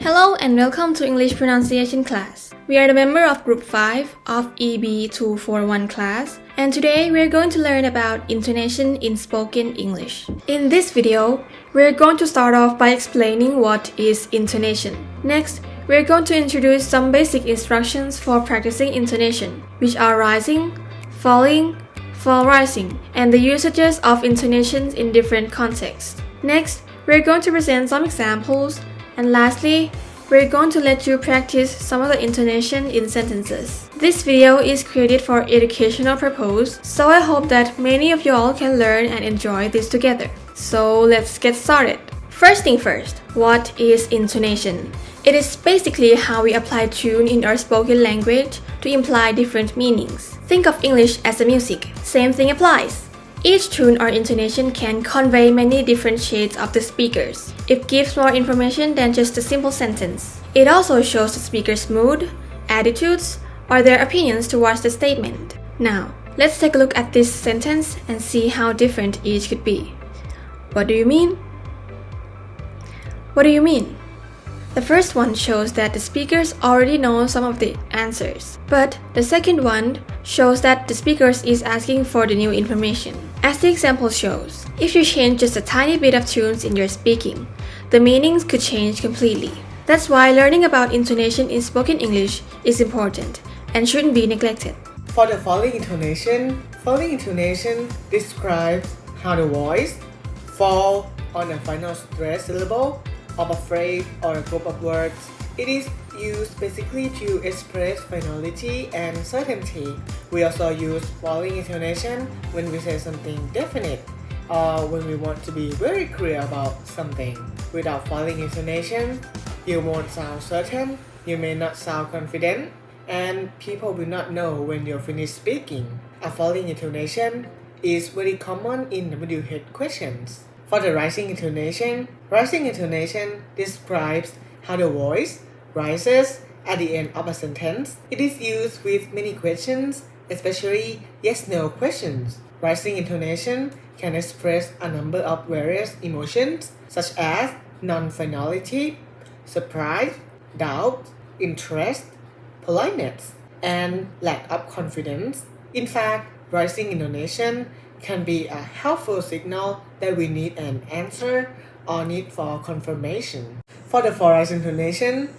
Hello and welcome to English pronunciation class. We are the member of Group 5 of EB241 class, and today we are going to learn about intonation in spoken English. In this video, we are going to start off by explaining what is intonation. Next, we are going to introduce some basic instructions for practicing intonation, which are rising, falling, fall rising, and the usages of intonations in different contexts. Next, we are going to present some examples. And lastly, we're going to let you practice some of the intonation in sentences. This video is created for educational purpose, so I hope that many of you all can learn and enjoy this together. So let's get started. First thing first, what is intonation? It is basically how we apply tune in our spoken language to imply different meanings. Think of English as a music. Same thing applies. Each tune or intonation can convey many different shades of the speakers. It gives more information than just a simple sentence. It also shows the speaker's mood, attitudes, or their opinions towards the statement. Now, let's take a look at this sentence and see how different each could be. What do you mean? What do you mean? The first one shows that the speakers already know some of the answers, but the second one shows that the speakers is asking for the new information. As the example shows, if you change just a tiny bit of tunes in your speaking, the meanings could change completely. That's why learning about intonation in spoken English is important and shouldn't be neglected. For the falling intonation describes how the voice falls on a final stressed syllable of a phrase or a group of words. It is used basically to express finality and certainty. We also use falling intonation when we say something definite or when we want to be very clear about something. Without falling intonation, you won't sound certain, you may not sound confident, and people will not know when you're finished speaking. A falling intonation is very common in WH questions. For the rising intonation describes how the voice rises at the end of a sentence. It is used with many questions, especially yes/no questions. Rising intonation can express a number of various emotions, such as non-finality, surprise, doubt, interest, politeness, and lack of confidence. In fact, rising intonation can be a helpful signal that we need an answer or need for confirmation. For the for-us intonation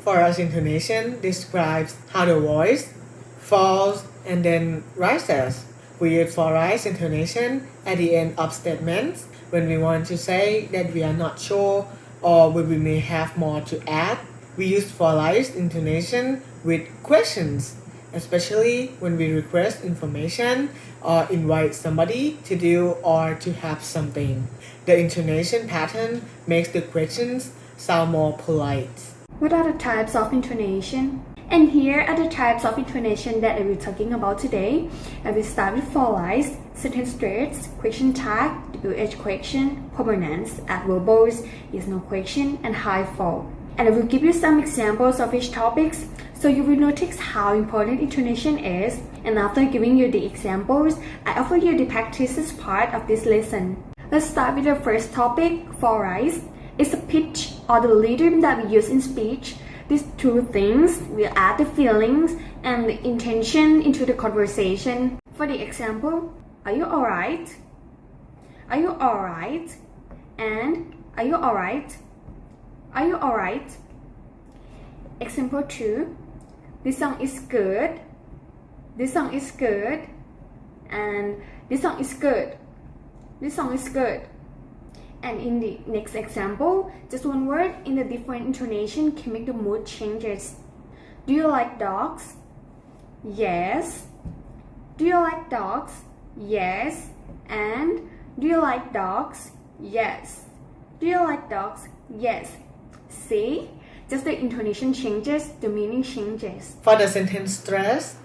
describes how the voice falls and then rises. We use for-us intonation at the end of statements when we want to say that we are not sure or when we may have more to add. We use for-us intonation with questions, especially when we request information or invite somebody to do or to have something. The intonation pattern makes the questions sound more polite. What are the types of intonation? And here are the types of intonation that I will be talking about today. I will start with for-us, sentence straights, question tag, WH question, permanence, adverbials, yes/no question, and high fall. And I will give you some examples of each topics so you will notice how important intonation is. And after giving you the examples, I offer you the practices part of this lesson. Let's start with the first topic, for-us. It's the pitch or the rhythm that we use in speech. These two things will add the feelings and the intention into the conversation. For the example, are you alright? Are you alright? And are you alright? Are you alright? Example 2. This song is good. This song is good. And this song is good. This song is good. And in the next example, just one word in a different intonation can make the mood changes. Do you like dogs? Yes. Do you like dogs? Yes. And do you like dogs? Yes. Do you like dogs? Yes. See? Just the intonation changes, the meaning changes. For the sentence stress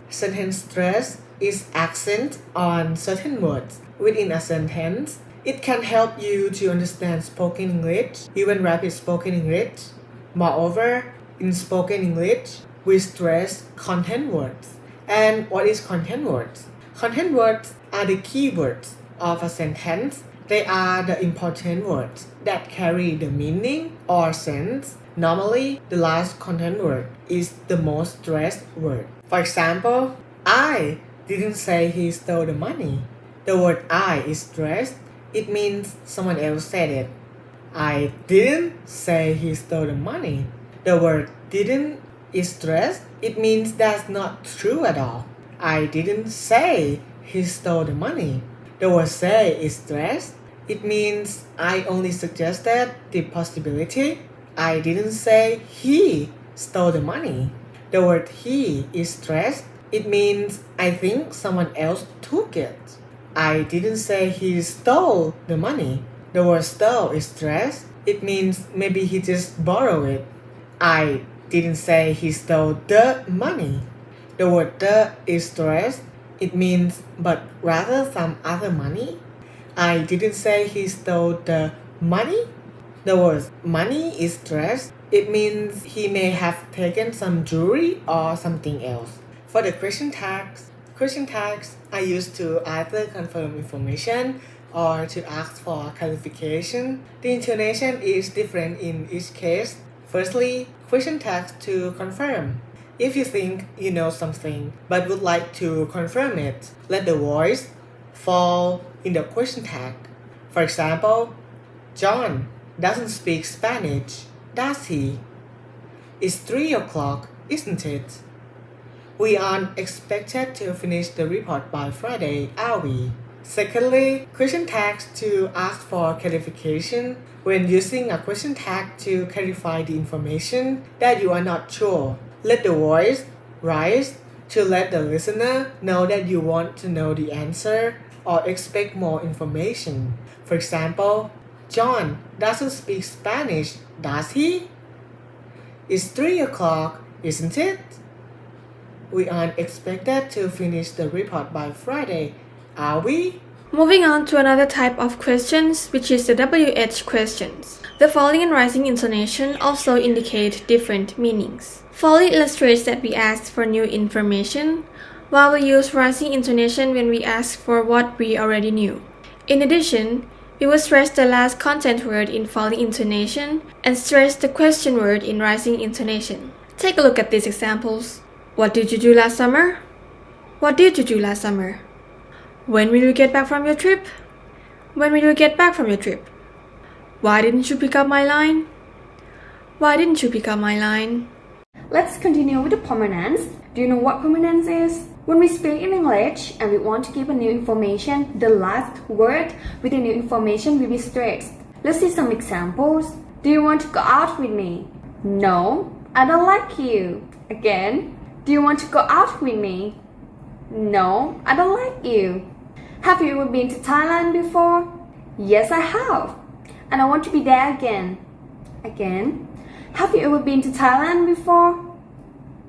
is accent on certain words within a sentence. It can help you to understand spoken English, even rapid spoken English. Moreover, in spoken English, we stress content words. And what is content words? Content words are the key words of a sentence. They are the important words that carry the meaning or sense Normally, the last content word is the most stressed word. For example, I didn't say he stole the money. The word I is stressed. It means someone else said it. I didn't say he stole the money. The word didn't is stressed. It means that's not true at all. I didn't say he stole the money. The word say is stressed. It means I only suggested the possibility. I didn't say he stole the money. The word he is stressed. It means I think someone else took it. I didn't say he stole the money. The word stole is stressed. It means maybe he just borrowed it. I didn't say he stole the money. The word the is stressed. It means but rather some other money. I didn't say he stole the money. The word money is stressed. It means he may have taken some jewelry or something else. For the question tags are used to either confirm information or to ask for clarification. The intonation is different in each case. Firstly, question tags to confirm. If you think you know something but would like to confirm it, let the voice fall in the question tag. For example, John doesn't speak Spanish, does he? It's 3 o'clock, isn't it? We aren't expected to finish the report by Friday, are we? Secondly, question tags to ask for clarification. When using a question tag to clarify the information that you are not sure, let the voice rise to let the listener know that you want to know the answer or expect more information. For example, John doesn't speak Spanish, does he? It's 3 o'clock, isn't it? We aren't expected to finish the report by Friday, are we? Moving on to another type of questions, which is the WH questions. The falling and rising intonation also indicate different meanings. Falling illustrates that we ask for new information, while we use rising intonation when we ask for what we already knew. In addition, we will stress the last content word in falling intonation and stress the question word in rising intonation. Take a look at these examples. What did you do last summer? What did you do last summer? When will you get back from your trip? When will you get back from your trip? Why didn't you pick up my line? Why didn't you pick up my line? Let's continue with the permanence. Do you know what permanence is? When we speak in English and we want to give a new information, the last word with the new information will be stressed. Let's see some examples. Do you want to go out with me? No, I don't like you. Again, do you want to go out with me? No, I don't like you. Have you ever been to Thailand before? Yes, I have. And I want to be there again. Again, have you ever been to Thailand before?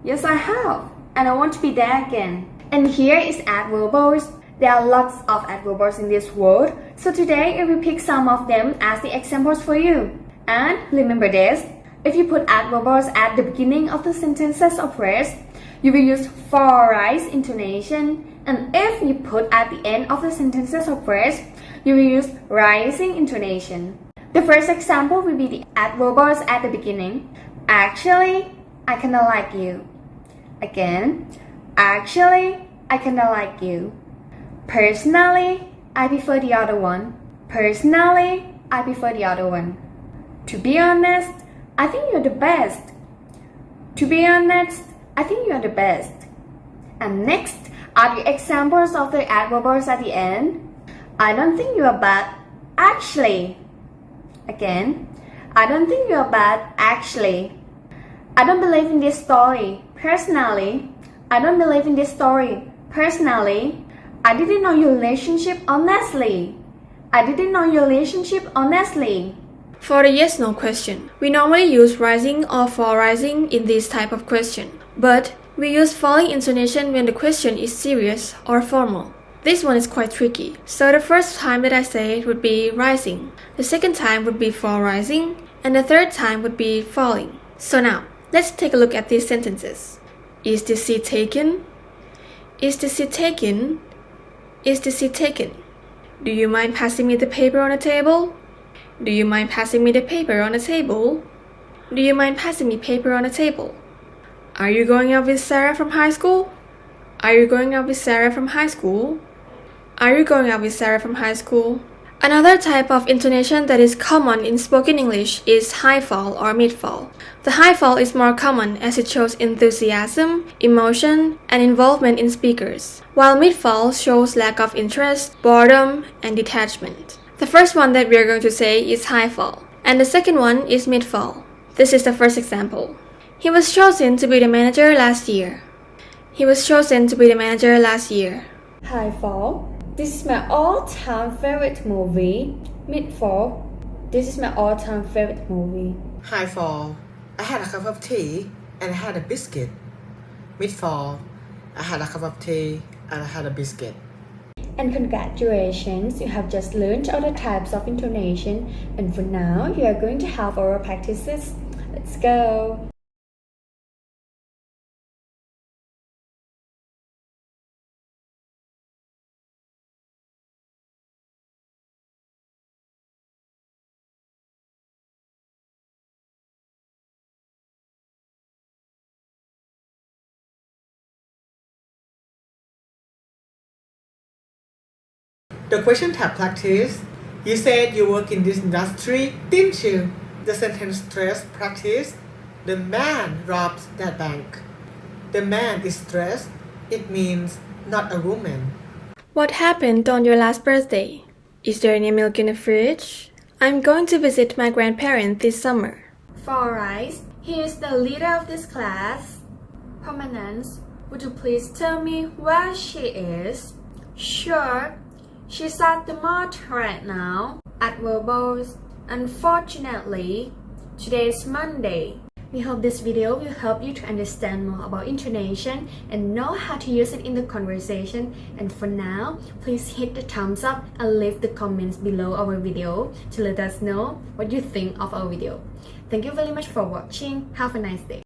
Yes, I have. And I want to be there again. And here is adverbals. There are lots of adverbals in this word. So today I will pick some of them as the examples for you. And remember this. If you put adverbals at the beginning of the sentences or phrase, you will use for rise intonation. And if you put at the end of the sentences or phrase, you will use rising intonation. The first example will be the adverbals at the beginning. Actually, I kinda like you. Again, actually, I kinda like you. Personally, I prefer the other one. Personally, I prefer the other one. To be honest, I think you're the best. To be honest, I think you're the best. And next are the examples of the adverbals at the end. I don't think you are bad, actually. Again, I don't think you are bad, actually. I don't believe in this story, personally. I don't believe in this story, personally. I didn't know your relationship, honestly. I didn't know your relationship, honestly. For the yes-no question, we normally use rising or fall rising in this type of question. But we use falling intonation when the question is serious or formal. This one is quite tricky. So the first time that I say it would be rising. The second time would be fall rising. And the third time would be falling. So now, let's take a look at these sentences. Is the seat taken? Is the seat taken? Is the seat taken? Do you mind passing me the paper on the table? Do you mind passing me the paper on the table? Do you mind passing me paper on the table? Are you going out with Sarah from high school? Are you going out with Sarah from high school? Are you going out with Sarah from high school? Another type of intonation that is common in spoken English is high fall or mid fall. The high fall is more common as it shows enthusiasm, emotion, and involvement in speakers, while mid fall shows lack of interest, boredom, and detachment. The first one that we are going to say is high fall, and the second one is mid fall. This is the first example. He was chosen to be the manager last year. He was chosen to be the manager last year. High fall. This is my all-time favorite movie. Mid fall. This is my all-time favorite movie. High fall. I had a cup of tea and I had a biscuit. Mid fall. I had a cup of tea and I had a biscuit. And congratulations, you have just learned all the types of intonation, and for now you are going to have oral practices. Let's go! The question tab practice. You said you work in this industry, didn't you? The sentence stress practice. The man robs that bank. The man is stressed. It means not a woman. What happened on your last birthday? Is there any milk in the fridge? I'm going to visit my grandparents this summer. For rice, he is the leader of this class. Permanence, would you please tell me where she is? Sure. She's at the mart right now. At verbals. Unfortunately, today is Monday. We hope this video will help you to understand more about intonation and know how to use it in the conversation. And for now, please hit the thumbs up and leave the comments below our video to let us know what you think of our video. Thank you very much for watching. Have a nice day.